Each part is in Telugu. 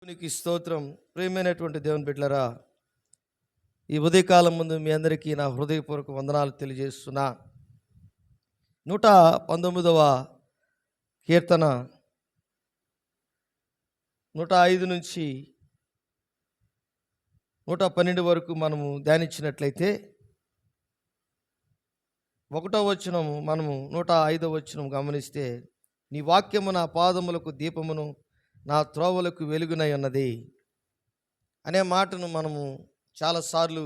నీకు స్తోత్రం. ప్రియమైనటువంటి దేవుని బిడ్డలారా, ఈ ఉదయకాలం ముందు మీ అందరికీ నా హృదయపూర్వక వందనాలు తెలియజేస్తున్నా. 119వ కీర్తన 105 నుంచి 112 వరకు మనము ధ్యానించినట్లయితే, 1వ వచనము మనము 105వ వచనం గమనిస్తే, నీ వాక్యము నా పాదములకు దీపమును, నా త్రోవలకు వెలుగునై ఉన్నది అనే మాటను మనము చాలాసార్లు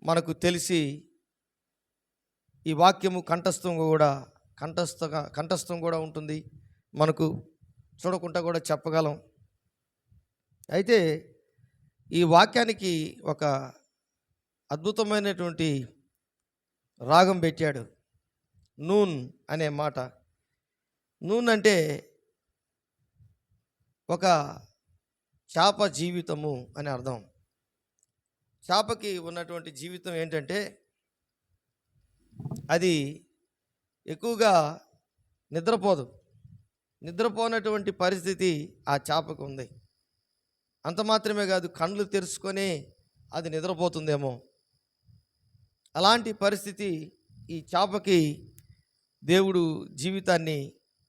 మనకు తెలిసి ఈ వాక్యము కంఠస్థం కూడా ఉంటుంది, మనకు చూడకుండా కూడా చెప్పగలం. అయితే ఈ వాక్యానికి ఒక అద్భుతమైనటువంటి రాగం పెట్టాడు. నూన్ అనే మాట. నూన్ అంటే ఒక చేప జీవితము అని అర్థం. చేపకి ఉన్నటువంటి జీవితం ఏంటంటే, అది ఎక్కువగా నిద్రపోనటువంటి పరిస్థితి ఆ చేపకు ఉంది. అంత మాత్రమే కాదు, కళ్ళు తెరుచుకొని అది నిద్రపోతుందేమో. అలాంటి పరిస్థితి ఈ చేపకి దేవుడు జీవితాన్ని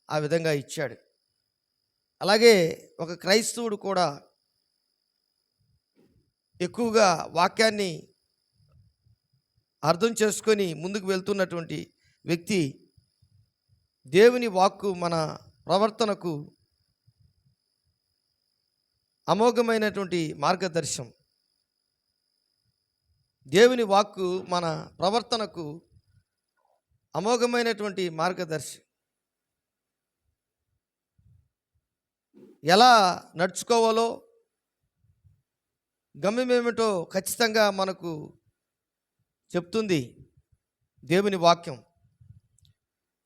ఆ విధంగా ఇచ్చాడు. అలాగే ఒక క్రైస్తవుడు కూడా ఎక్కువగా వాక్యాన్ని అర్థం చేసుకొని ముందుకు వెళ్తున్నటువంటి వ్యక్తి, దేవుని వాక్కు మన ప్రవర్తనకు అమోఘమైనటువంటి మార్గదర్శనం. దేవుని వాక్కు మన ప్రవర్తనకు అమోఘమైనటువంటి మార్గదర్శనం. ఎలా నడుచుకోవాలో, గమ్యమేమిటో ఖచ్చితంగా మనకు చెప్తుంది దేవుని వాక్యం.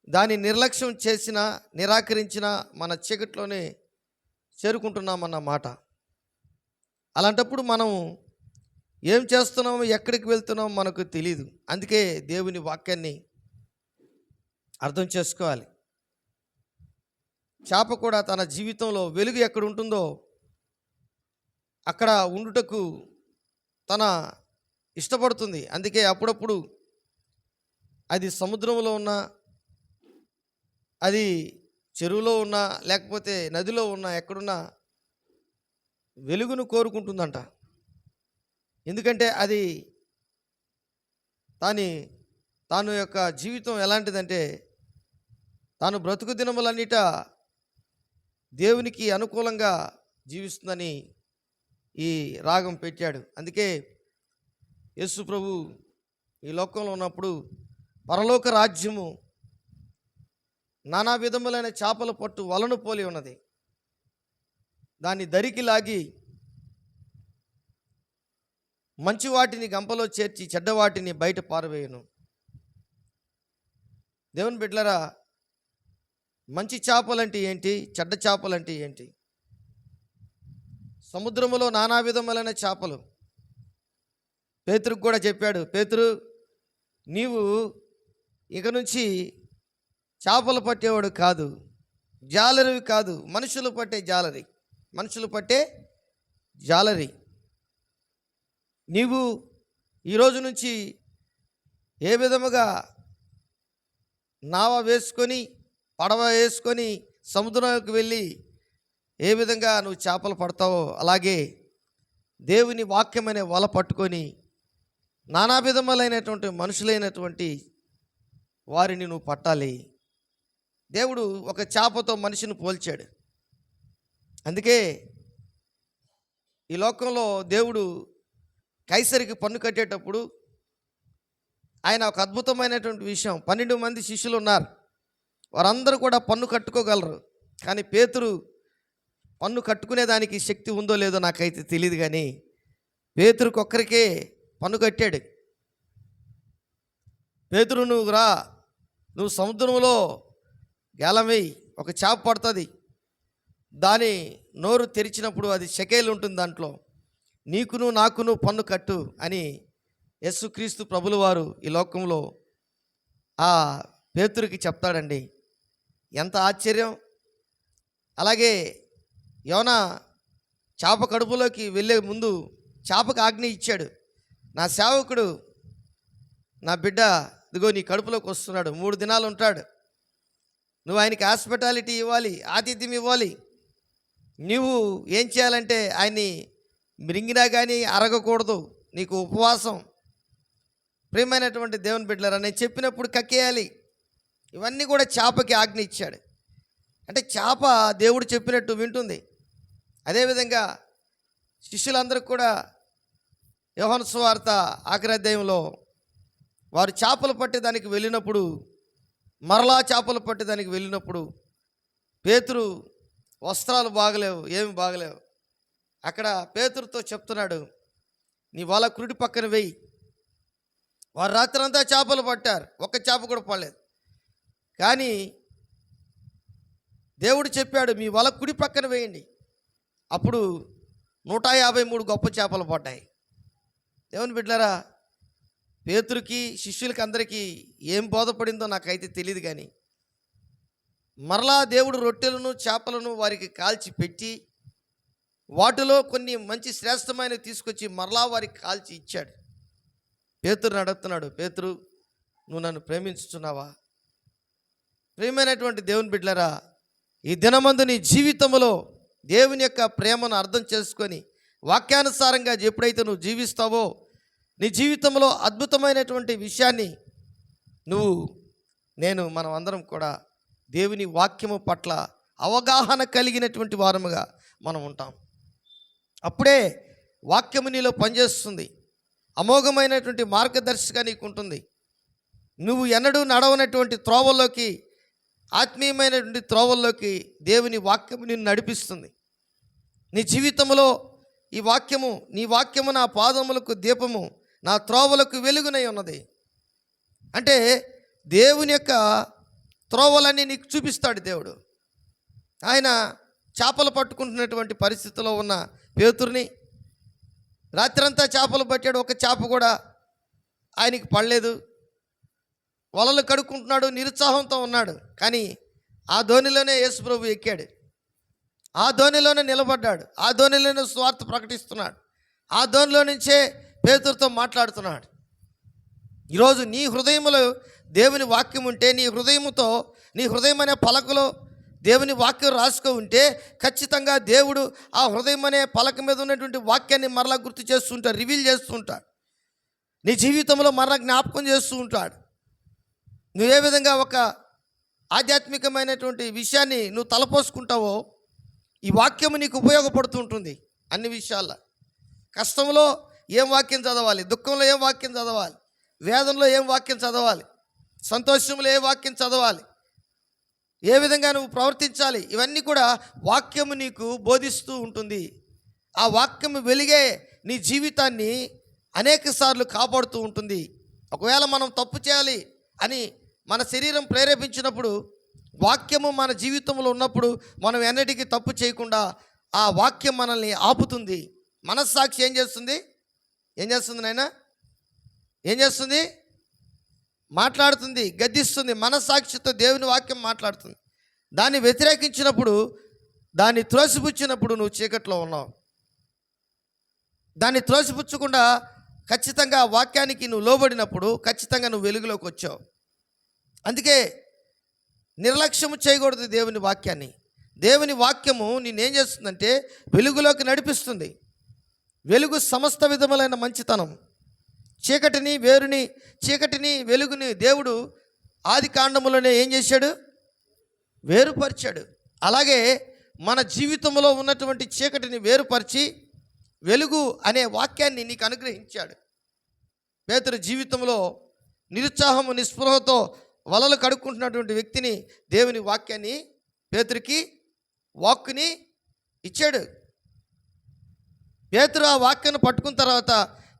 దాన్ని నిర్లక్ష్యం చేసినా, నిరాకరించినా మన చీకట్లోనే చేరుకుంటున్నామన్న మాట. అలాంటప్పుడు మనం ఏం చేస్తున్నామో, ఎక్కడికి వెళ్తున్నామో మనకు తెలియదు. అందుకే దేవుని వాక్యాన్ని అర్థం చేసుకోవాలి. చేప కూడా తన జీవితంలో వెలుగు ఎక్కడ ఉంటుందో అక్కడ ఉండుటకు తన ఇష్టపడుతుంది. అందుకే అప్పుడప్పుడు అది సముద్రంలో ఉన్నా, అది చెరువులో ఉన్నా, లేకపోతే నదిలో ఉన్నా, ఎక్కడున్నా వెలుగును ఎందుకంటే అది తాను యొక్క జీవితం ఎలాంటిదంటే, తాను బ్రతుకు దినములన్నిట దేవునికి అనుకూలంగా జీవిస్తుందని ఈ రాగం పెట్టాడు. అందుకే యేసు ప్రభు ఈ లోకంలో ఉన్నప్పుడు, పరలోక రాజ్యము నానా విధములైన చేపల పట్టు వలను పోలి ఉన్నది. దాన్ని దరికి లాగి మంచి వాటిని గంపలో చేర్చి చెడ్డవాటిని బయట పారవేయును. దేవుని బిడ్డలారా, మంచి చేపలంటే ఏంటి, చెడ్డ చేపలంటే ఏంటి? సముద్రములో నానా విధములైన చేపలు. పేతురుకు కూడా చెప్పాడు, పేతురు, నీవు ఇక నుంచి చేపలు పట్టేవాడు కాదు, జాలరివి కాదు, మనుషులు పట్టే జాలరి. నీవు ఈరోజు నుంచి ఏ విధముగా నావ వేసుకొని, పడవ వేసుకొని సముద్రంలోకి వెళ్ళి ఏ విధంగా నువ్వు చేపలు పడతావో, అలాగే దేవుని వాక్యమనే వల పట్టుకొని నానా విధములైనటువంటి మనుషులైనటువంటి వారిని నువ్వు పట్టాలి. దేవుడు ఒక చేపతో మనిషిని పోల్చాడు. అందుకే ఈ లోకంలో దేవుడు కైసరికి పన్ను కట్టేటప్పుడు ఆయన ఒక అద్భుతమైనటువంటి విషయం, 12 మంది శిష్యులు ఉన్నారు, వారందరూ కూడా పన్ను కట్టుకోగలరు. కానీ పేతురు పన్ను కట్టుకునేదానికి శక్తి ఉందో లేదో నాకైతే తెలియదు, కానీ పేతురుకు ఒక్కరికే పన్ను కట్టాడు. పేతురు, నువ్వు సముద్రంలో గేలం వేయి, ఒక చేప పడుతుంది, దాని నోరు తెరిచినప్పుడు అది షకేలు ఉంటుంది, దాంట్లో నాకును పన్ను కట్టు అని యేసుక్రీస్తు ప్రభుల వారు ఈ లోకంలో ఆ పేతురుకి చెప్తాడండి. ఎంత ఆశ్చర్యం! అలాగే యోనా చేప కడుపులోకి వెళ్ళే ముందు చేపకు ఆజ్ఞ ఇచ్చాడు, నా సేవకుడు నా బిడ్డ ఇదిగో నీ కడుపులోకి వస్తున్నాడు, 3 దినాలు ఉంటాడు, నువ్వు ఆయనకి హాస్పిటాలిటీ ఇవ్వాలి, ఆతిథ్యం ఇవ్వాలి. నువ్వు ఏం చేయాలంటే ఆయన్ని మృంగినా కానీ అరగకూడదు, నీకు ఉపవాసం. ప్రియమైనటువంటి దేవుని బిడ్డలారా, నేను చెప్పినప్పుడు కక్కేయాలి. ఇవన్నీ కూడా చేపకి ఆజ్ఞ ఇచ్చాడు. అంటే చేప దేవుడు చెప్పినట్టు వింటుంది. అదేవిధంగా శిష్యులందరూ కూడా యోహాను సువార్త ఆఖరి అధ్యాయంలో వారు చేపలు పట్టేదానికి వెళ్ళినప్పుడు, మరలా చేపలు పట్టేదానికి వెళ్ళినప్పుడు పేతురు వస్త్రాలు బాగలేవు, ఏమి బాగలేవు. అక్కడ పేతురుతో చెప్తున్నాడు, నీ వల కుడి పక్కన వెయ్యి. వారు రాత్రంతా చేపలు పట్టారు, ఒక్క చేప కూడా పడలేదు. కానీ దేవుడు చెప్పాడు, మీ వల కుడి పక్కన వేయండి. అప్పుడు 153 గొప్ప చేపలు పడ్డాయి. దేవుని బిడ్డలారా, పేతురుకి శిష్యులకి అందరికీ ఏం బోధపడిందో నాకైతే తెలియదు. కానీ మరలా దేవుడు రొట్టెలను చేపలను వారికి కాల్చి పెట్టి వాటిలో కొన్ని మంచి శ్రేష్టమైనవి తీసుకొచ్చి మరలా వారికి కాల్చి ఇచ్చాడు. పేతురుని అడుగుతున్నాడు, పేతురు, నువ్వు నన్ను ప్రేమించుచున్నావా? ప్రియమైనటువంటి దేవుని బిడ్డలారా, ఈ దినమందు నీ జీవితంలో దేవుని యొక్క ప్రేమను అర్థం చేసుకొని వాక్యానుసారంగా ఎప్పుడైతే నువ్వు జీవిస్తావో, నీ జీవితంలో అద్భుతమైనటువంటి విషయాన్ని మనం అందరం కూడా దేవుని వాక్యము పట్ల అవగాహన కలిగినటువంటి వారముగా మనం ఉంటాం. అప్పుడే వాక్యము నీలో పనిచేస్తుంది, అమోఘమైనటువంటి మార్గదర్శిగా నీకు ఉంటుంది. నువ్వు ఎన్నడూ నడవనటువంటి త్రోవల్లోకి, ఆత్మీయమైనటువంటి త్రోవల్లోకి దేవుని వాక్యము నిన్ను నడిపిస్తుంది. నీ జీవితంలో ఈ వాక్యము, నీ వాక్యము నా పాదములకు దీపము, నా త్రోవలకు వెలుగునై ఉన్నది. అంటే దేవుని యొక్క త్రోవలన్నీ నీకు చూపిస్తాడు దేవుడు. ఆయన చేపలు పట్టుకుంటున్నటువంటి పరిస్థితిలో ఉన్న పేతురుని రాత్రంతా చేపలు పట్టాడు, ఒక చేప కూడా ఆయనకి పడలేదు. వలలు కడుక్కుంటున్నాడు, నిరుత్సాహంతో ఉన్నాడు. కానీ ఆ ధోనిలోనే యేసు ప్రభు ఎక్కాడు, ఆ ధోనిలోనే నిలబడ్డాడు, ఆ ధోనిలోనే స్వార్థ ప్రకటిస్తున్నాడు, ఆ ధోనిలో నుంచే పేతురుతో మాట్లాడుతున్నాడు. ఈరోజు నీ హృదయంలో దేవుని వాక్యం ఉంటే, నీ హృదయముతో, నీ హృదయం అనే పలకలో దేవుని వాక్యం రాసుకో ఉంటే ఖచ్చితంగా దేవుడు ఆ హృదయం అనే పలక మీద ఉన్నటువంటి వాక్యాన్ని మరలా గుర్తు చేస్తూ ఉంటాడు, రివీల్ చేస్తూ ఉంటాడు. నీ జీవితంలో మరలా జ్ఞాపకం చేస్తూ ఉంటాడు. నువ్వు ఏ విధంగా ఒక ఆధ్యాత్మికమైనటువంటి విషయాన్ని నువ్వు తలపోసుకుంటావో ఈ వాక్యము నీకు ఉపయోగపడుతూ ఉంటుంది. అన్ని విషయాల్లో కష్టంలో ఏం వాక్యం చదవాలి, దుఃఖంలో ఏం వాక్యం చదవాలి, వేదనలో ఏం వాక్యం చదవాలి, సంతోషంలో ఏ వాక్యం చదవాలి, ఏ విధంగా నువ్వు ప్రవర్తించాలి, ఇవన్నీ కూడా వాక్యము నీకు బోధిస్తూ ఉంటుంది. ఆ వాక్యము వెలిగే నీ జీవితాన్ని అనేక సార్లు కాపాడుతూ ఉంటుంది. ఒకవేళ మనం తప్పు చేయాలి అని మన శరీరం ప్రేరేపించినప్పుడు, వాక్యము మన జీవితంలో ఉన్నప్పుడు మనం ఎన్నటికీ తప్పు చేయకుండా ఆ వాక్యం మనల్ని ఆపుతుంది. మనస్సాక్షి ఏం చేస్తుంది నాయనా? ఏం చేస్తుంది? మాట్లాడుతుంది, గద్దిస్తుంది. మనస్సాక్షితో దేవుని వాక్యం మాట్లాడుతుంది. దాన్ని వ్యతిరేకించినప్పుడు, దాన్ని త్రోసిపుచ్చినప్పుడు నువ్వు చీకట్లో ఉన్నావు. దాన్ని త్రోసిపుచ్చకుండా ఖచ్చితంగా వాక్యానికి నువ్వు లోబడినప్పుడు ఖచ్చితంగా నువ్వు వెలుగులోకి వచ్చావు. అందుకే నిర్లక్ష్యము చేయకూడదు దేవుని వాక్యాన్ని. దేవుని వాక్యము నేనేం చేస్తుందంటే వెలుగులోకి నడిపిస్తుంది. వెలుగు సమస్త విధములైన మంచితనం, చీకటిని వెలుగుని దేవుడు ఆది కాండములోనే ఏం చేశాడు? వేరుపరిచాడు. అలాగే మన జీవితంలో ఉన్నటువంటి చీకటిని వేరుపరిచి వెలుగు అనే వాక్యాన్ని నీకు అనుగ్రహించాడు. పేతురు జీవితంలో నిరుత్సాహము, నిస్పృహతో వలలు కడుక్కుంటున్నటువంటి వ్యక్తిని దేవుని వాక్యాన్ని, పేతురికి వాక్కుని ఇచ్చాడు. పేతురు ఆ వాక్యాన్ని పట్టుకున్న తర్వాత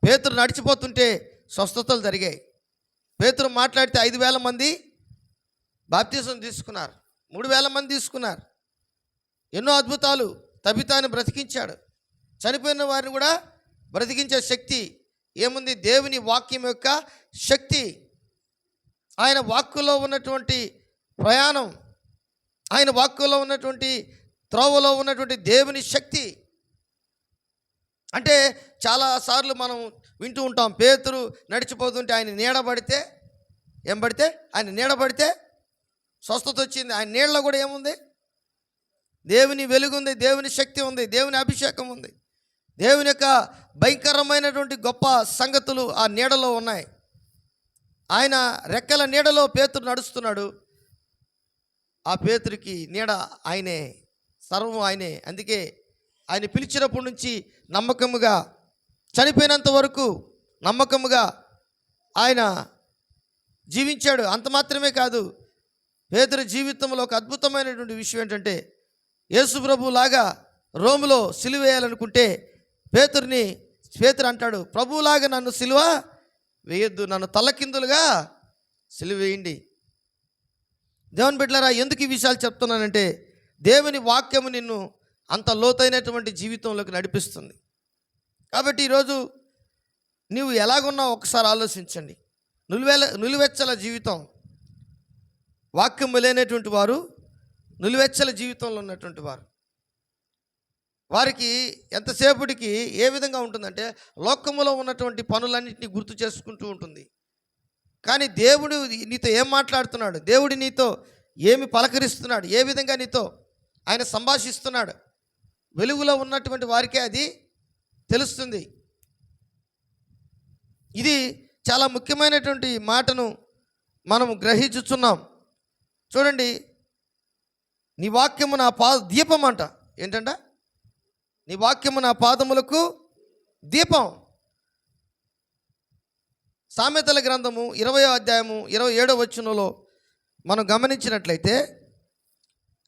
పేతురు నడిచిపోతుంటే స్వస్థతలు జరిగాయి. పేతురు మాట్లాడితే 5,000 మంది బాప్తిసం తీసుకున్నారు, 3,000 మంది తీసుకున్నారు. ఎన్నో అద్భుతాలు. తబితాని బ్రతికించాడు, చనిపోయిన వారిని కూడా బ్రతికించే శక్తి ఏముంది? దేవుని వాక్యం యొక్క శక్తి. ఆయన వాక్కులో ఉన్నటువంటి ప్రయాణం, ఆయన వాక్కులో ఉన్నటువంటి త్రోవలో ఉన్నటువంటి దేవుని శక్తి. అంటే చాలాసార్లు మనం వింటూ ఉంటాం, పేతురు నడిచిపోతుంటే ఆయన నీడబడితే ఏం పడితే ఆయన నీడబడితే స్వస్థత వచ్చింది. ఆయన నీళ్ళలో కూడా ఏముంది? దేవుని వెలుగు ఉంది, దేవుని శక్తి ఉంది, దేవుని అభిషేకం ఉంది, దేవుని యొక్క భయంకరమైనటువంటి గొప్ప సంగతులు ఆ నీడలో ఉన్నాయి. ఆయన రెక్కల నీడలో పేతురు నడుస్తున్నాడు. ఆ పేతురికి నీడ ఆయనే, సర్వం ఆయనే. అందుకే ఆయన పిలిచినప్పటి నుంచి నమ్మకముగా, చనిపోయినంత వరకు నమ్మకముగా ఆయన జీవించాడు. అంత మాత్రమే కాదు, పేతురు జీవితంలో ఒక అద్భుతమైనటువంటి విషయం ఏంటంటే, యేసు ప్రభు లాగా రోములో సిలువ వేయాలనుకుంటే పేతురు అంటాడు, ప్రభులాగా నన్ను సిలువ వేయొద్దు, నన్ను తలకిందులుగా సిలువ వేయండి. దేవుని బిడ్డలారా, ఎందుకు ఈ విషయాలు చెప్తున్నానంటే, దేవుని వాక్యము నిన్ను అంత లోతైనటువంటి జీవితంలోకి నడిపిస్తుంది. కాబట్టి ఈరోజు నీవు ఎలాగున్నావు ఒకసారి ఆలోచించండి. నిలువెచ్చల జీవితం, వాక్యం లేనటువంటి వారు నిలువెచ్చల జీవితంలో ఉన్నటువంటి వారు, వారికి ఎంతసేపటికి ఏ విధంగా ఉంటుందంటే, లోకములో ఉన్నటువంటి పనులన్నింటినీ గుర్తు చేసుకుంటూ ఉంటుంది. కానీ దేవుడు నీతో ఏం మాట్లాడుతున్నాడు, దేవుడు నీతో ఏమి పలకరిస్తున్నాడు, ఏ విధంగా నీతో ఆయన సంభాషిస్తున్నాడు, వెలుగులో ఉన్నటువంటి వారికే అది తెలుస్తుంది. ఇది చాలా ముఖ్యమైనటువంటి మాటను మనం గ్రహించుచున్నాం. చూడండి, నీ వాక్యము నా దీపం అంట. ఏంటంట? నీ వాక్యము నా పాదములకు దీపం. సామెతల గ్రంథము 20వ అధ్యాయము 27వ వచనంలో మనం గమనించినట్లయితే,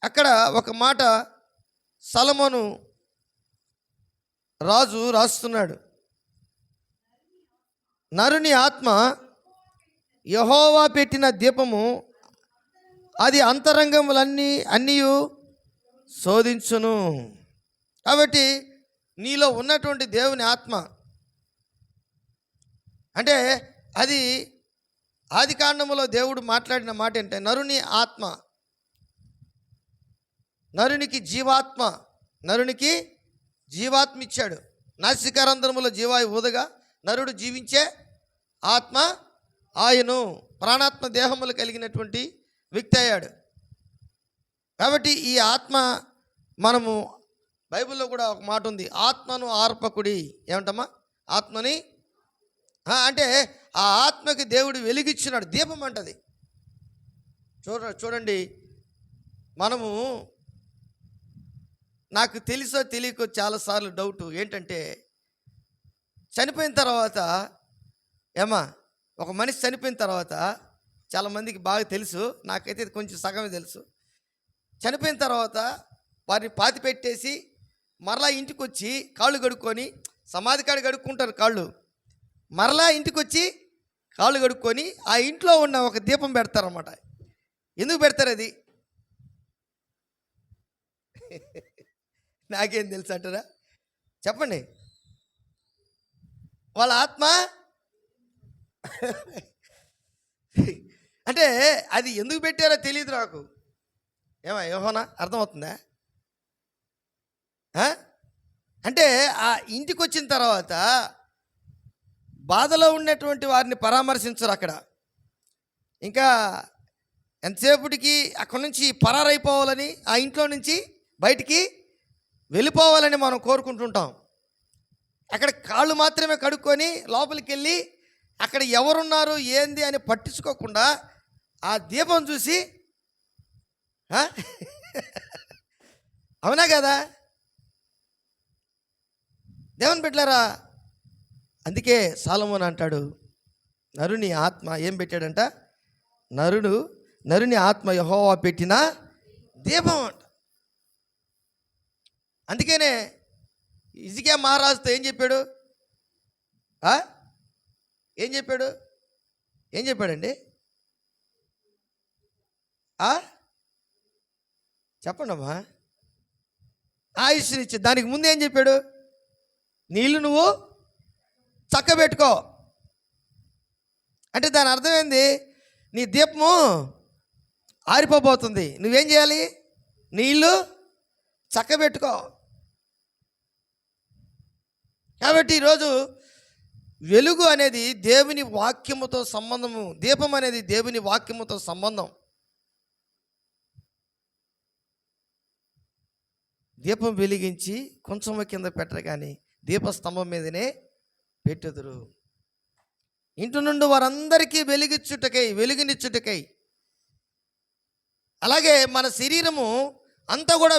అక్కడ ఒక మాట సొలొమోను రాజు రాస్తున్నాడు. నరుని ఆత్మ యెహోవా పెట్టిన దీపము, అది అన్నీ శోధించును. కాబట్టి నీలో ఉన్నటువంటి దేవుని ఆత్మ అంటే అది ఆది కాండములో దేవుడు మాట్లాడిన మాట ఏంటంటే, నరుని ఆత్మ, నరునికి జీవాత్మ ఇచ్చాడు. నాసికారంధ్రములో జీవాయు ఊదగా నరుడు జీవించే ఆత్మ ఆయను, ప్రాణాత్మ దేహములు కలిగినటువంటి వ్యక్తి అయ్యాడు. కాబట్టి ఈ ఆత్మ, మనము బైబిల్లో కూడా ఒక మాట ఉంది, ఆత్మను ఆర్పకుడి. ఏమంటమ్మా? ఆత్మని అంటే ఆ ఆత్మకి దేవుడు వెలిగిచ్చినాడు, దీపం అంటది. చూడండి, మనము, నాకు తెలుసో తెలియకో చాలాసార్లు డౌట్ ఏంటంటే, చనిపోయిన తర్వాత ఒక మనిషి చనిపోయిన తర్వాత, చాలామందికి బాగా తెలుసు, నాకైతే కొంచెం సగమే తెలుసు, చనిపోయిన తర్వాత వారిని పాతి పెట్టేసి మరలా ఇంటికి వచ్చి కాళ్ళు కడుక్కొని, సమాధి కాడ కడుక్కుంటారు కాళ్ళు, మరలా ఇంటికి వచ్చి కాళ్ళు కడుక్కొని ఆ ఇంట్లో ఉన్న ఒక దీపం పెడతారన్నమాట. ఎందుకు పెడతారు అది? నాకేం తెలుసు అంటారా? చెప్పండి. వాళ్ళ ఆత్మ అంటే అది ఎందుకు పెట్టారో తెలియదు నాకు. యోహోనా అర్థమవుతుందా? అంటే ఆ ఇంటికి వచ్చిన తర్వాత బాధలో ఉన్నటువంటి వారిని పరామర్శించరు అక్కడ. ఇంకా ఎంతసేపటికి అక్కడి నుంచి పరారైపోవాలని, ఆ ఇంట్లో నుంచి బయటికి వెళ్ళిపోవాలని మనం కోరుకుంటుంటాం. అక్కడ కాళ్ళు మాత్రమే కడుక్కొని లోపలికి వెళ్ళి అక్కడ ఎవరున్నారు ఏంది అని పట్టించుకోకుండా ఆ దీపం చూసి, అవునా కదా దేవుని బిడ్డలారా? అందుకే సొలొమోను అంటాడు, నరుని ఆత్మ ఏం పెట్టాడంట? నరుని ఆత్మ యెహోవా పెట్టిన దీపం అంట. అందుకనే హిజ్కియా మహారాజుతో ఏం చెప్పాడు? ఏం చెప్పాడండి? చెప్పండి అమ్మా. ఆయుష్నిచ్చి, దానికి ముందు ఏం చెప్పాడు? నీళ్ళు నువ్వు చక్కబెట్టుకో అంటే దాని అర్థమైంది, నీ దీపము ఆరిపోబోతుంది, నువ్వేం చేయాలి? నీళ్ళు చక్కబెట్టుకో. కాబట్టి ఈరోజు వెలుగు అనేది దేవుని వాక్యముతో సంబంధము, దీపం అనేది దేవుని వాక్యముతో సంబంధం. దీపం వెలిగించి కొంచెం కింద పెట్టరు కానీ దీపస్తంభం మీదనే పెట్టుదురు. ఇంటి నుండి వారందరికీ వెలుగునిచ్చుటకై. అలాగే మన శరీరము అంతా కూడా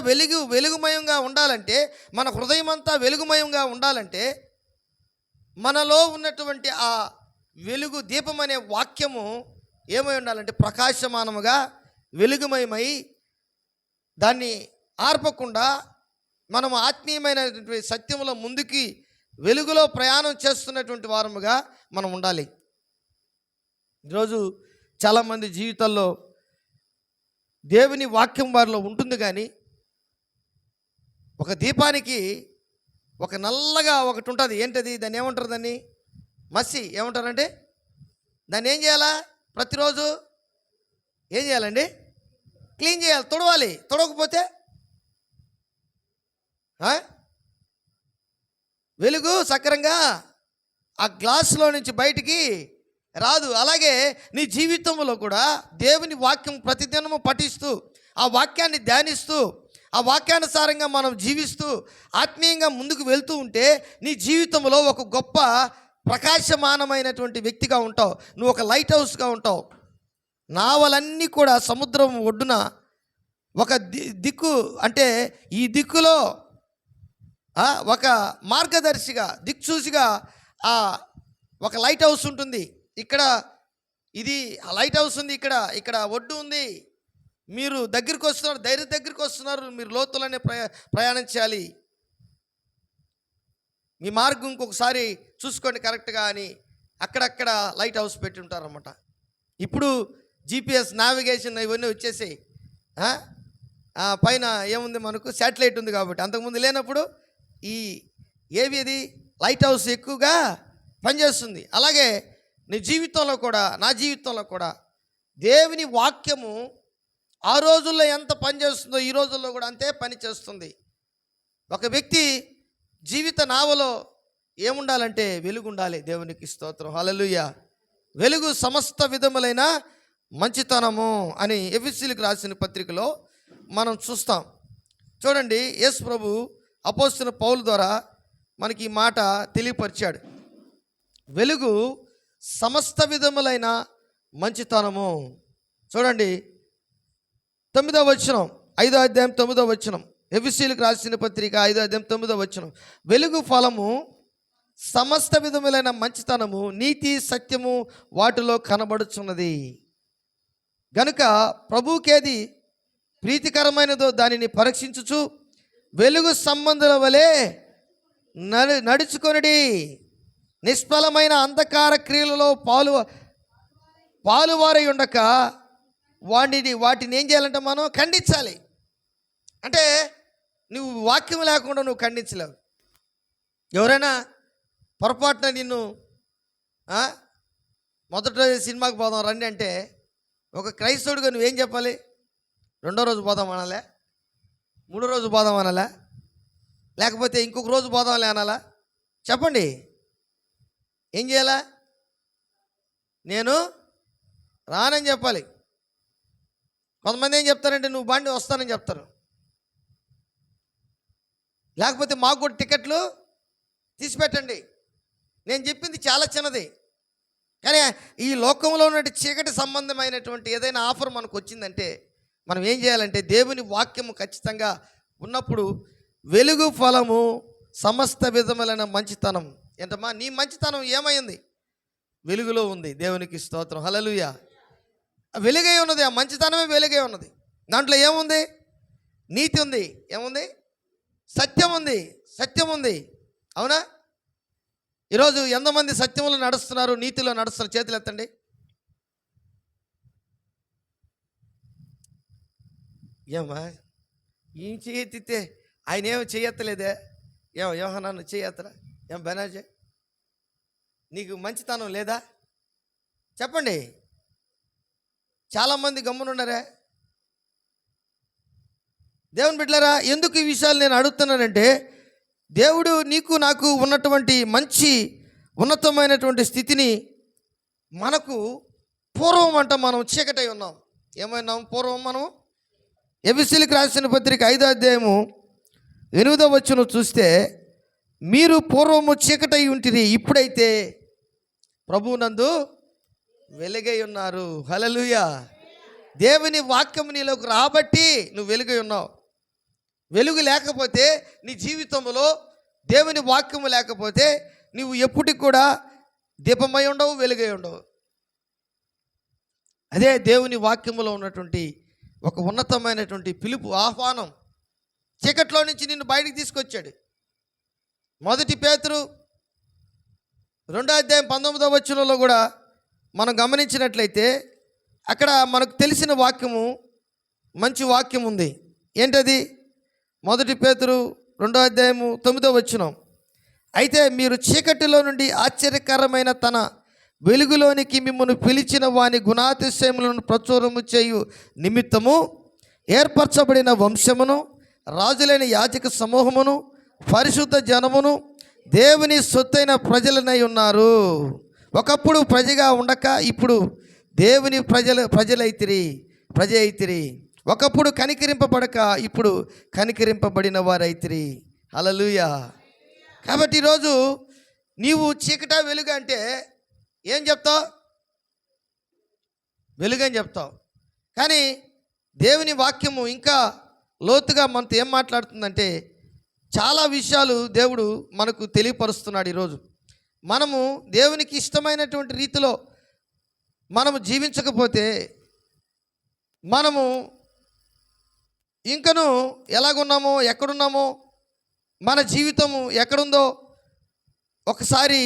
వెలుగుమయంగా ఉండాలంటే, మన హృదయం అంతా వెలుగుమయంగా ఉండాలంటే, మనలో ఉన్నటువంటి ఆ వెలుగు దీపం అనే వాక్యము ఏమై ఉండాలంటే ప్రకాశమానముగా వెలుగుమయమై, దాన్ని ఆర్పకుండా మనం ఆత్మీయమైనటువంటి సత్యములో ముందుకి వెలుగులో ప్రయాణం చేస్తున్నటువంటి వారముగా మనం ఉండాలి. ఈరోజు చాలామంది జీవితాల్లో దేవుని వాక్యం వారిలో ఉంటుంది, కానీ ఒక దీపానికి ఒక నల్లగా ఒకటి ఉంటుంది. ఏంటది? దాన్ని ఏమంటారు? దాన్ని మసి ఏమంటారంటే, దాన్ని ఏం చేయాలా? ప్రతిరోజు ఏం చేయాలండి? క్లీన్ చేయాలి, తుడవాలి. తుడవకపోతే వెలుగు సక్రంగా ఆ గ్లాసులో నుంచి బయటికి రాదు. అలాగే నీ జీవితంలో కూడా దేవుని వాక్యం ప్రతిదినము పఠిస్తూ, ఆ వాక్యాన్ని ధ్యానిస్తూ, ఆ వాక్యానుసారంగా మనం జీవిస్తూ ఆత్మీయంగా ముందుకు వెళ్తూ ఉంటే నీ జీవితంలో ఒక గొప్ప ప్రకాశమానమైనటువంటి వ్యక్తిగా ఉంటావు. నువ్వు ఒక లైట్ హౌస్గా ఉంటావు. నావలన్నీ కూడా సముద్రం ఒడ్డున ఒక దిక్కు, అంటే ఈ దిక్కులో ఒక మార్గదర్శిగా, దిక్సూచిగా ఒక లైట్ హౌస్ ఉంటుంది. ఇక్కడ ఇది లైట్ హౌస్ ఉంది, ఇక్కడ ఒడ్డు ఉంది. మీరు దగ్గరికి వస్తున్నారు, దగ్గరికి వస్తున్నారు. మీరు లోతులనే ప్రయాణం చేయాలి. మీ మార్గం ఇంకొకసారి చూసుకోండి కరెక్ట్గా అని అక్కడక్కడ లైట్ హౌస్ పెట్టి ఉంటారన్నమాట. ఇప్పుడు GPS నావిగేషన్ ఇవన్నీ వచ్చేసాయి. పైన ఏముంది? మనకు శాటిలైట్ ఉంది. కాబట్టి అంతకుముందు లేనప్పుడు ఏది లైట్ హౌస్ ఎక్కువగా పనిచేస్తుంది. అలాగే నీ జీవితంలో కూడా, నా జీవితంలో కూడా దేవుని వాక్యము ఆ రోజుల్లో ఎంత పనిచేస్తుందో ఈ రోజుల్లో కూడా అంతే పని చేస్తుంది. ఒక వ్యక్తి జీవిత నావలో ఏముండాలంటే వెలుగు ఉండాలి. దేవునికి స్తోత్రం, హల్లెలూయా. వెలుగు సమస్త విధములైన మంచితనము అని ఎఫెసీయులకు రాసిన పత్రికలో మనం చూస్తాం. చూడండి, యేసు ప్రభు అపోస్తలుడైన పౌలు ద్వారా మనకి ఈ మాట తెలియపరిచాడు. వెలుగు సమస్త విధములైన మంచితనము. చూడండి 9వ వచనం, 5వ అధ్యాయం 9వ వచనం, ఎఫెసీయులకు రాసిన పత్రిక 5వ అధ్యాయం 9వ వచనం. వెలుగు ఫలము సమస్త విధములైన మంచితనము, నీతి, సత్యము వాటిలో కనబడుచున్నది. గనుక ప్రభువుకేది ప్రీతికరమైనదో దానిని పరీక్షించుచు వెలుగు సంబంధుల వలె నడుచుకొనుడి. నిష్ఫలమైన అంధకార క్రియలలో పాలువారై ఉండక వాటిని ఏం చేయాలంటే మనం ఖండించాలి. అంటే నువ్వు వాక్యం లేకుండా నువ్వు ఖండించలేవు. ఎవరైనా పొరపాటున నిన్ను మొదటి రోజు సినిమాకి పోదాం రండి అంటే ఒక క్రైస్తవుడిగా నువ్వేం చెప్పాలి? 2వ రోజు పోదాం అనాలే? 3వ రోజు పోదాం అనాలా? లేకపోతే ఇంకొక రోజు పోదాంలే అనాలా? చెప్పండి, ఏం చేయాలా? నేను రానని చెప్పాలి. కొంతమంది ఏం చెప్తారంటే నువ్వు బండి వస్తానని చెప్తారు. లేకపోతే మాకు కూడా టికెట్లు తీసిపెట్టండి. నేను చెప్పింది చాలా చిన్నది, కానీ ఈ లోకంలో ఉన్నటువంటి చీకటి సంబంధమైనటువంటి ఏదైనా ఆఫర్ మనకు వచ్చిందంటే మనం ఏం చేయాలంటే దేవుని వాక్యము ఖచ్చితంగా ఉన్నప్పుడు వెలుగు ఫలము సమస్త విధములైన మంచితనం. ఏంటమ్మా నీ మంచితనం ఏమైంది? వెలుగులో ఉంది. దేవునికి స్తోత్రం, హల్లెలూయా. వెలుగై ఉన్నది, ఆ మంచితనమే వెలుగై ఉన్నది. దాంట్లో ఏముంది? నీతి ఉంది, ఏముంది? సత్యం ఉంది, సత్యం ఉంది. అవునా? ఈరోజు ఎంతమంది సత్యంలో నడుస్తున్నారు, నీతిలో నడుస్తున్నారు? చేతులు ఎత్తండి. ఏమా ఏం చేయెత్తితే ఆయన ఏమో చేయెత్తలేదే? యోహాను చేయెత్తరా? ఏం బెనాజే నీకు మంచితనం లేదా? చెప్పండి. చాలామంది గమ్మునున్నారే. దేవుని బిడ్డలారా, ఎందుకు ఈ విషయాలు నేను అడుగుతున్నానంటే దేవుడు నీకు నాకు ఉన్నటువంటి మంచి ఉన్నతమైనటువంటి స్థితిని మనకు పూర్వం అంట మనం చీకటై ఉన్నాం. ఏమైనాం పూర్వం మనం? ఎఫెసీయులకు రాసిన పత్రిక 5వ అధ్యాయము 8వ వచనం చూస్తే, మీరు పూర్వము చీకటై ఉంటిరి, ఇప్పుడైతే ప్రభువునందు వెలుగై ఉన్నారు. హల్లెలూయా. దేవుని వాక్యం నీలోకి రాబట్టి నువ్వు వెలుగై ఉన్నావు. వెలుగు లేకపోతే నీ జీవితంలో దేవుని వాక్యము లేకపోతే నువ్వు ఎప్పటికి కూడా దీపమై ఉండవు, వెలుగై ఉండవు. అదే దేవుని వాక్యములో ఉన్నటువంటి ఒక ఉన్నతమైనటువంటి పిలుపు, ఆహ్వానం. చీకట్లో నుంచి నిన్ను బయటికి తీసుకొచ్చాడు. 1 పేతురు 2వ అధ్యాయం 19వ వచనంలో కూడా మనం గమనించినట్లయితే అక్కడ మనకు తెలిసిన వాక్యము, మంచి వాక్యం ఉంది. ఏంటది? 1 పేతురు 2వ అధ్యాయము 9వ వచనం. అయితే మీరు చీకటిలో నుండి ఆశ్చర్యకరమైన తన వెలుగులోనికి మిమ్మల్ని పిలిచిన వాని గుణాతిశయములను ప్రచురము చేయు నిమిత్తము ఏర్పరచబడిన వంశమును, రాజులైన యాజక సమూహమును, పరిశుద్ధ జనమును, దేవుని సొత్తైన ప్రజలనై ఉన్నారు. ఒకప్పుడు ప్రజగా ఉండక ఇప్పుడు దేవుని ప్రజ అయితిరి. ఒకప్పుడు కనికరింపబడక ఇప్పుడు కనికరింపబడిన వారైతిరి. హల్లెలూయా. కాబట్టి ఈరోజు నీవు చీకట వెలుగు అంటే ఏం చెప్తావు? వెలుగని చెప్తావు. కానీ దేవుని వాక్యము ఇంకా లోతుగా మనతో ఏం మాట్లాడుతుందంటే చాలా విషయాలు దేవుడు మనకు తెలియపరుస్తున్నాడు. ఈరోజు మనము దేవునికి ఇష్టమైనటువంటి రీతిలో మనము జీవించకపోతే మనము ఇంకను ఎలాగున్నామో, ఎక్కడున్నామో, మన జీవితము ఎక్కడుందో ఒకసారి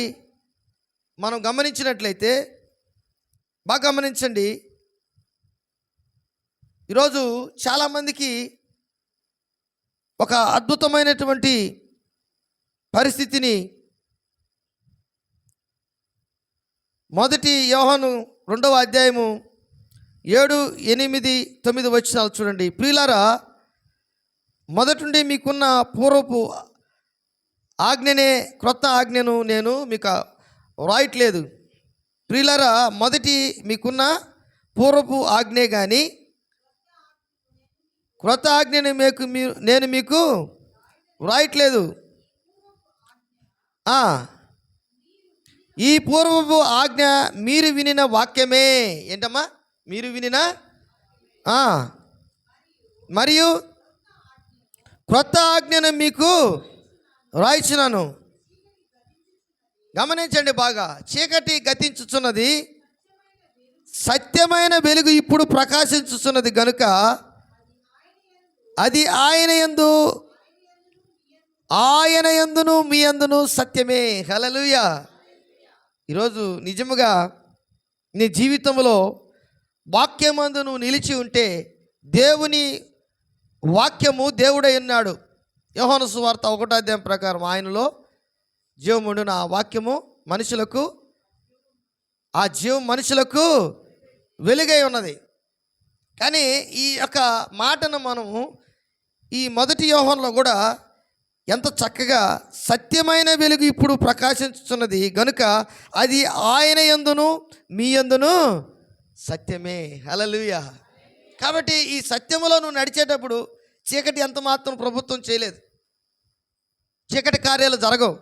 మనం గమనించినట్లయితే, బాగా గమనించండి. ఈరోజు చాలామందికి ఒక అద్భుతమైనటువంటి పరిస్థితిని 1 యోహాను 2వ అధ్యాయము 7, 8, 9 వచనాలు చూడండి. ప్రియులారా, మొదటి నుండి మీకున్న పూర్వపు ఆజ్ఞనే, క్రొత్త ఆజ్ఞను నేను మీకు వ్రాయట్లేదు. ప్రియులారా, మొదటి మీకున్న పూర్వపు ఆజ్ఞే కానీ క్రొత్త ఆజ్ఞను నేను మీకు వ్రాయట్లేదు. ఈ పూర్వపు ఆజ్ఞ మీరు వినిన వాక్యమే. ఏంటమ్మా? మీరు వినిన మరియు క్రొత్త ఆజ్ఞను మీకు వ్రాయిచున్నాను. గమనించండి బాగా. చీకటి గతించుచున్నది, సత్యమైన వెలుగు ఇప్పుడు ప్రకాశించుచున్నది గనుక అది ఆయన యందును మీ యందును సత్యమే. హల్లెలూయా. ఈరోజు నిజముగా నీ జీవితంలో వాక్యమందు నువ్వు నిలిచి ఉంటే దేవుని వాక్యము దేవుడై ఉన్నాడు. యోహాను సువార్త 1వ అధ్యాయం ప్రకారం ఆయనలో జీవముండును. ఆ వాక్యము మనుషులకు, ఆ జీవం మనుషులకు వెలుగై ఉన్నది. కానీ ఈ యొక్క మాటను మనము ఈ 1 యోహానులో కూడా ఎంత చక్కగా సత్యమైన వెలుగు ఇప్పుడు ప్రకాశించుతున్నది గనుక అది ఆయన యందును మీ యందును సత్యమే. హల్లెలూయా. కాబట్టి ఈ సత్యములో నువ్వు నడిచేటప్పుడు చీకటి ఎంత మాత్రం ప్రభుత్వం చేయలేదు. చీకటి కార్యాలు జరగవు.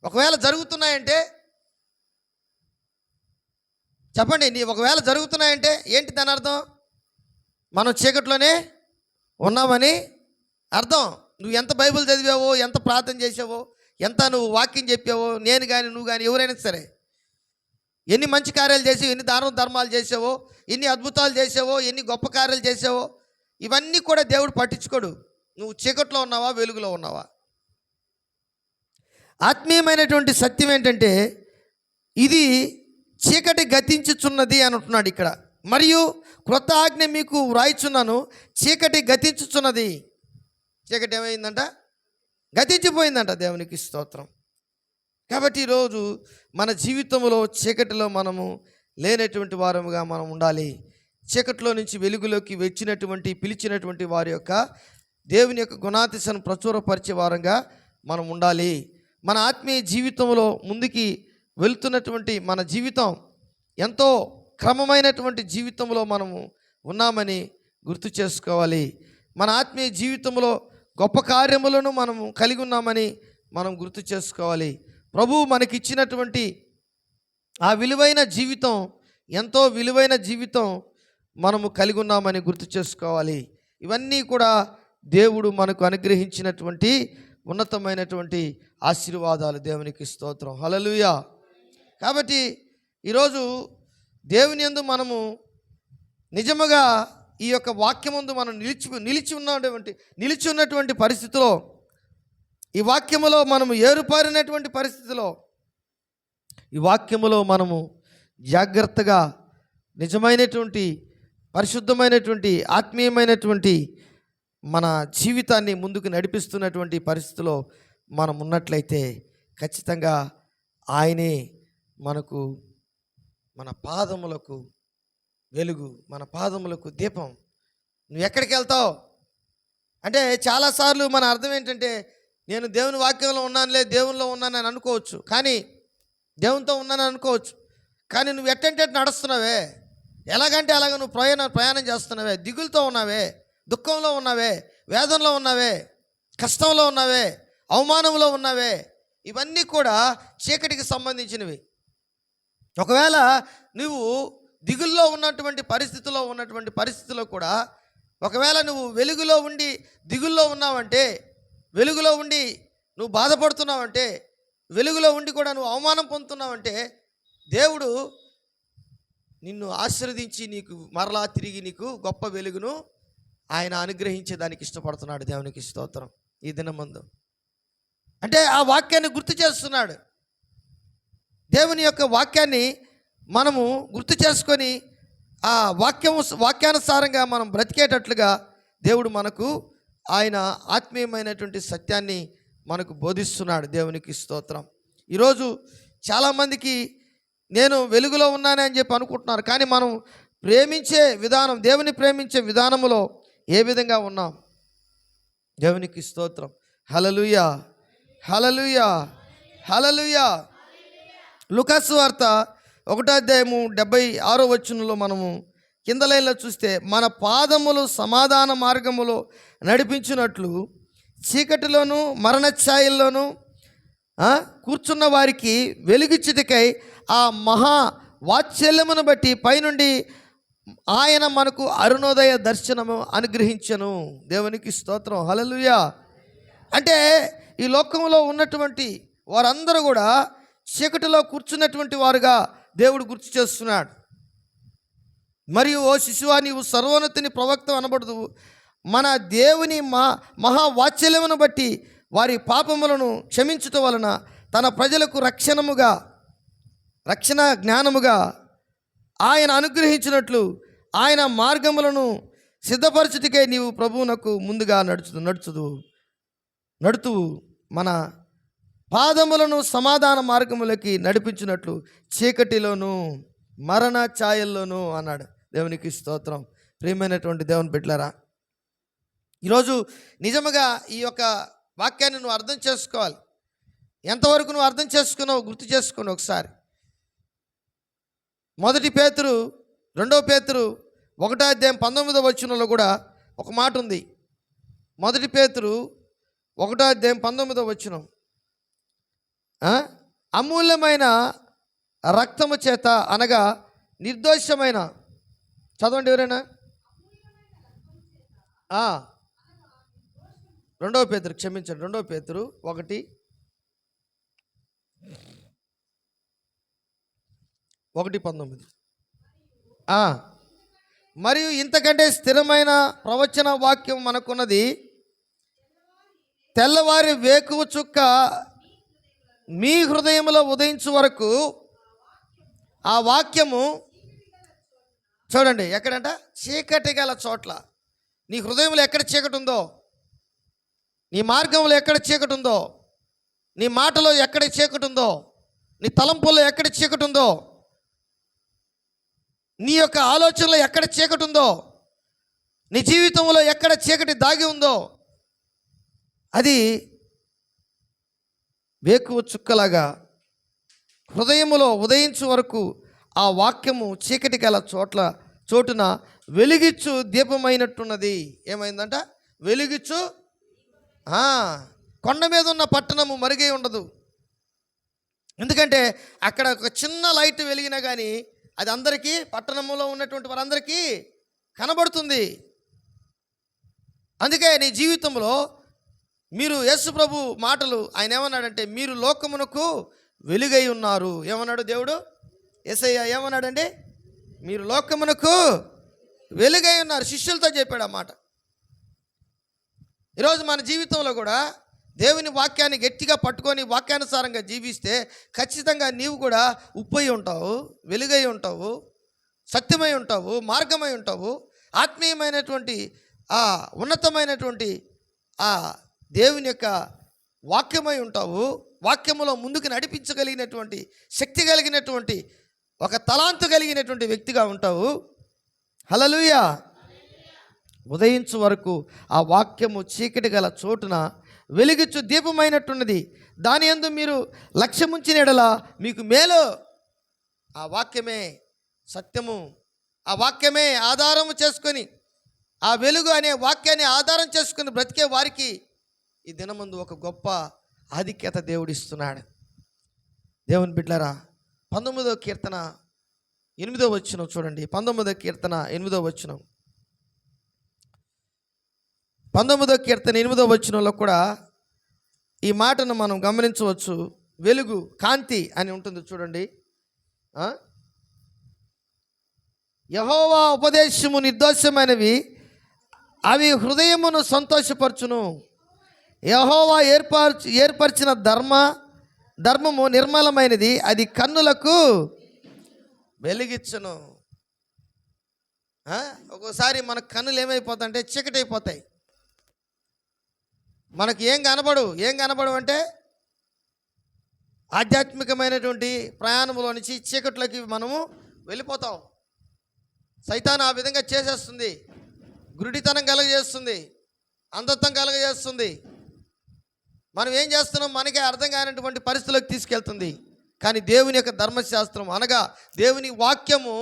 ఒకవేళ జరుగుతున్నాయంటే చెప్పండి, ఒకవేళ జరుగుతున్నాయంటే ఏంటి దాని అర్థం? మనం చీకట్లోనే ఉన్నామని అర్థం. నువ్వు ఎంత బైబిల్ చదివావో, ఎంత ప్రార్థన చేసావో, ఎంత నువ్వు వాక్యం చెప్పావో, నేను కానీ నువ్వు కానీ ఎవరైనా సరే, ఎన్ని మంచి కార్యాలు చేసావో, ఎన్ని ధర్మాలు చేసావో, ఎన్ని అద్భుతాలు చేసావో, ఎన్ని గొప్ప కార్యాలు చేసావో, ఇవన్నీ కూడా దేవుడు పట్టించుకోడు. నువ్వు చీకట్లో ఉన్నావా, వెలుగులో ఉన్నావా? ఆత్మీయమైనటువంటి సత్యం ఏంటంటే ఇది చీకటి గతించుచున్నది అని అంటున్నాడు ఇక్కడ. మరియు క్రొత్త ఆజ్ఞ మీకు వ్రాయిచున్నాను. చీకటి గతించుచున్నది. చీకటి ఏమైందంట? గతించిపోయిందంట. దేవునికి స్తోత్రం. కాబట్టి ఈరోజు మన జీవితంలో చీకటిలో మనము లేనటువంటి వారముగా మనం ఉండాలి. చీకటిలో నుంచి వెలుగులోకి వచ్చినటువంటి, పిలిచినటువంటి వారి యొక్క దేవుని యొక్క గుణాతిశను ప్రచురపరిచే వారంగా మనం ఉండాలి. మన ఆత్మీయ జీవితంలో ముందుకి వెళ్తున్నటువంటి మన జీవితం ఎంతో క్రమమైనటువంటి జీవితంలో మనము ఉన్నామని గుర్తు చేసుకోవాలి. మన ఆత్మీయ జీవితంలో గొప్ప కార్యములను మనము కలిగి ఉన్నామని మనం గుర్తు చేసుకోవాలి. ప్రభువు మనకిచ్చినటువంటి ఆ విలువైన జీవితం, ఎంతో విలువైన జీవితం మనము కలిగి ఉన్నామని గుర్తు చేసుకోవాలి. ఇవన్నీ కూడా దేవుడు మనకు అనుగ్రహించినటువంటి ఉన్నతమైనటువంటి ఆశీర్వాదాలు. దేవునికి స్తోత్రం, హల్లెలూయా. కాబట్టి ఈరోజు దేవుని యందు మనము నిజముగా ఈ యొక్క వాక్యమందు మనం నిలిచి ఉన్నటువంటి పరిస్థితిలో, ఈ వాక్యములో మనము ఏరుపారినటువంటి పరిస్థితిలో, ఈ వాక్యములో మనము జాగ్రత్తగా నిజమైనటువంటి పరిశుద్ధమైనటువంటి ఆత్మీయమైనటువంటి మన జీవితాన్ని ముందుకు నడిపిస్తున్నటువంటి పరిస్థితిలో మనం ఉన్నట్లయితే ఖచ్చితంగా ఆయనే మనకు, మన పాదములకు వెలుగు, మన పాదములకు దీపం. నువ్వు ఎక్కడికి వెళ్తావు అంటే చాలాసార్లు మన అర్థం ఏంటంటే, నేను దేవుని వాక్యంలో ఉన్నానులే, దేవునిలో ఉన్నానని అనుకోవచ్చు, కానీ దేవునితో ఉన్నానని అనుకోవచ్చు, కానీ నువ్వు ఎట్టంటే నడుస్తున్నావే, ఎలాగంటే అలాగ నువ్వు ప్రయాణం చేస్తున్నావే, దిగులుతో ఉన్నావే, దుఃఖంలో ఉన్నావే, వేదనలో ఉన్నావే, కష్టంలో ఉన్నావే, అవమానంలో ఉన్నావే, ఇవన్నీ కూడా చీకటికి సంబంధించినవి. ఒకవేళ నువ్వు దిగుల్లో ఉన్నటువంటి పరిస్థితిలో కూడా ఒకవేళ నువ్వు వెలుగులో ఉండి దిగుల్లో ఉన్నావంటే, వెలుగులో ఉండి నువ్వు బాధపడుతున్నావంటే, వెలుగులో ఉండి కూడా నువ్వు అవమానం పొందుతున్నావంటే, దేవుడు నిన్ను ఆశీర్వదించి నీకు మరలా తిరిగి నీకు గొప్ప వెలుగును ఆయన అనుగ్రహించేదానికి ఇష్టపడుతున్నాడు. దేవునికి స్తోత్రం. ఈ దినమందు అంటే ఆ వాక్యాన్ని గుర్తు చేస్తున్నాడు. దేవుని యొక్క వాక్యాన్ని మనము గుర్తు చేసుకొని ఆ వాక్యానుసారంగా మనం బ్రతికేటట్లుగా దేవుడు మనకు ఆయన ఆత్మీయమైనటువంటి సత్యాన్ని మనకు బోధిస్తున్నాడు. దేవునికి స్తోత్రం. ఈరోజు చాలామందికి నేను వెలుగులో ఉన్నానని చెప్పి అనుకుంటున్నారు, కానీ మనం ప్రేమించే విధానం, దేవుని ప్రేమించే విధానములో ఏ విధంగా ఉన్నాం? దేవునికి స్తోత్రం, హల్లెలూయా, హల్లెలూయా, హల్లెలూయా. లూకాసు వార్త 1:76 మనము కింద లైన్లో చూస్తే, మన పాదములు సమాధాన మార్గములో నడిపించినట్లు చీకటిలోను మరణ ఛాయల్లోనూ కూర్చున్న వారికి వెలుగిచ్చుటకై ఆ మహా వాత్సల్యమును బట్టి పైనుండి ఆయన మనకు అరుణోదయ దర్శనము అనుగ్రహించను. దేవునికి స్తోత్రం, హల్లెలూయా. అంటే ఈ లోకంలో ఉన్నటువంటి వారందరూ కూడా చీకటిలో కూర్చున్నటువంటి వారుగా దేవుడు గుర్తు చేస్తున్నాడు. మరియు ఓ శిశువా, నీవు సర్వోన్నతుని ప్రవక్త అనబడదు, మన దేవుని మహావాత్సల్యమును బట్టి వారి పాపములను క్షమించుట వలన తన ప్రజలకు రక్షణ జ్ఞానముగా ఆయన అనుగ్రహించినట్లు ఆయన మార్గములను సిద్ధపరచుటకై నీవు ప్రభువునకు ముందుగా నడుతువు మన పాదములను సమాధాన మార్గములకి నడిపించినట్లు చీకటిలోను మరణ ఛాయల్లోనూ అన్నాడు. దేవునికి స్తోత్రం. ప్రియమైనటువంటి దేవుని బిడ్డలారా, ఈరోజు నిజముగా ఈ యొక్క వాక్యాన్ని నువ్వు అర్థం చేసుకోవాలి. ఎంతవరకు నువ్వు అర్థం చేసుకున్నావు గుర్తు చేసుకుని ఒకసారి. 1 పేతురు 2 పేతురు 1:19 కూడా ఒక మాట ఉంది. 1 పేతురు 1:19 అమూల్యమైన రక్తము చేత అనగా నిర్దోషమైన, చదవండి ఎవరైనా, 2 పేతురు, క్షమించండి, 2 పేతురు 1:19 మరియు ఇంతకంటే స్థిరమైన ప్రవచన వాక్యం మనకున్నది, తెల్లవారి వేకువ చుక్క మీ హృదయంలో ఉదయించు వరకు ఆ వాక్యము, చూడండి ఎక్కడంట, చీకటి గల చోట్ల, నీ హృదయంలో ఎక్కడ చీకటి ఉందో, నీ మార్గంలో ఎక్కడ చీకటి ఉందో, నీ మాటలో ఎక్కడ చీకటి ఉందో, నీ తలంపుల్లో ఎక్కడ చీకటి ఉందో, నీ యొక్క ఆలోచనలో ఎక్కడ చీకటి ఉందో, నీ జీవితంలో ఎక్కడ చీకటి దాగి ఉందో, అది వేకువ చుక్కలాగా హృదయములో ఉదయించు వరకు ఆ వాక్యము చీకటి గల చోటున వెలిగిచ్చు దీపమైనట్టున్నది. ఏమైందంట? వెలిగిచ్చు. కొండ మీద ఉన్న పట్టణము మరుగై ఉండదు. ఎందుకంటే అక్కడ ఒక చిన్న లైట్ వెలిగినా కానీ అది అందరికీ, పట్టణంలో ఉన్నటువంటి వారందరికీ కనబడుతుంది. అందుకే నీ జీవితంలో మీరు యేసు ప్రభు మాటలు ఆయన ఏమన్నాడంటే, మీరు లోకమునకు వెలుగై ఉన్నారు. ఏమన్నాడు దేవుడు? యేసయ్య ఏమన్నాడండి? మీరు లోకమునకు వెలుగై ఉన్నారు. శిష్యులతో చెప్పాడు ఆ మాట. ఈరోజు మన జీవితంలో కూడా దేవుని వాక్యాన్ని గట్టిగా పట్టుకొని వాక్యానుసారంగా జీవిస్తే ఖచ్చితంగా నీవు కూడా ఉప్పై ఉంటావు, వెలుగై ఉంటావు, సత్యమై ఉంటావు, మార్గమై ఉంటావు, ఆత్మీయమైనటువంటి ఆ ఉన్నతమైనటువంటి ఆ దేవుని యొక్క వాక్యమై ఉంటావు. వాక్యములో ముందుకు నడిపించగలిగినటువంటి శక్తి కలిగినటువంటి ఒక తలాంతు కలిగినటువంటి వ్యక్తిగా ఉంటావు. హల్లెలూయా. ఉదయించు వరకు ఆ వాక్యము చీకటి గల చోటున వెలిగించు దీపమైనట్టున్నది. దాని యందు మీరు లక్ష్యముంచిన యెడల మీకు మేలు. ఆ వాక్యమే సత్యము. ఆ వాక్యమే ఆధారము చేసుకొని, ఆ వెలుగు అనే వాక్యాన్ని ఆధారం చేసుకుని బ్రతికే వారికి ఈ దినమందు ఒక గొప్ప ఆధిక్యత దేవుడిస్తున్నాడు. దేవుని బిడ్డలారా, 19వ కీర్తన 8వ వచనం చూడండి. 19వ కీర్తన 8వ వచనం. 19వ కీర్తన 8వ వచనంలో కూడా ఈ మాటను మనం గమనించవచ్చు. వెలుగు, కాంతి అని ఉంటుంది చూడండి. యెహోవా ఉపదేశము నిర్దోషమైనవి, అవి హృదయమును సంతోషపరచును. యెహోవా ఏర్పరిచిన ధర్మము నిర్మలమైనది, అది కన్నులకు వెలిగించును. ఒక్కోసారి మన కన్నులు ఏమైపోతాయంటే చీకటి అయిపోతాయి. మనకి ఏం కనబడు అంటే ఆధ్యాత్మికమైనటువంటి ప్రయాణంలో నుంచి చీకట్లోకి మనము వెళ్ళిపోతాం. సైతాను ఆ విధంగా చేసేస్తుంది. గురుడితనం కలగజేస్తుంది, అంధత్వం కలగజేస్తుంది. మనం ఏం చేస్తున్నాం మనకే అర్థం కానటువంటి పరిస్థితులకు తీసుకెళ్తుంది. కానీ దేవుని యొక్క ధర్మశాస్త్రం అనగా దేవుని వాక్యము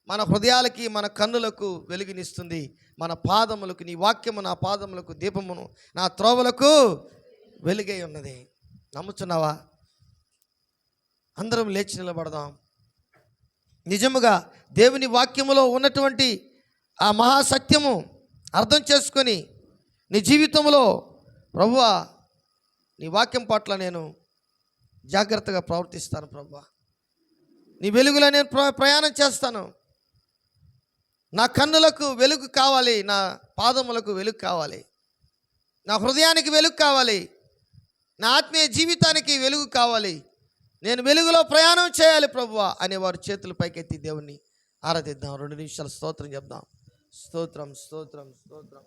మన హృదయాలకి, మన కన్నులకు వెలుగునిస్తుంది. మన పాదములకు, నీ వాక్యము నా పాదములకు దీపమును, నా త్రోవలకు వెలుగై ఉన్నది. నమ్ముచున్నావా? అందరం లేచి నిలబడదాం. నిజముగా దేవుని వాక్యములో ఉన్నటువంటి ఆ మహాసత్యము అర్థం చేసుకొని నీ జీవితంలో, ప్రభువా నీ వాక్యం పట్ల నేను జాగ్రత్తగా ప్రవర్తిస్తాను, ప్రభువా నీ వెలుగులో నేను ప్రయాణం చేస్తాను. నా కన్నులకు వెలుగు కావాలి, నా పాదములకు వెలుగు కావాలి, నా హృదయానికి వెలుగు కావాలి, నా ఆత్మీయ జీవితానికి వెలుగు కావాలి. నేను వెలుగులో ప్రయాణం చేయాలి ప్రభువా అనేవారు చేతులు పైకెత్తి దేవుణ్ణి ఆరాధిద్దాం. 2 నిమిషాలు స్తోత్రం చెప్దాం. స్తోత్రం, స్తోత్రం, స్తోత్రం.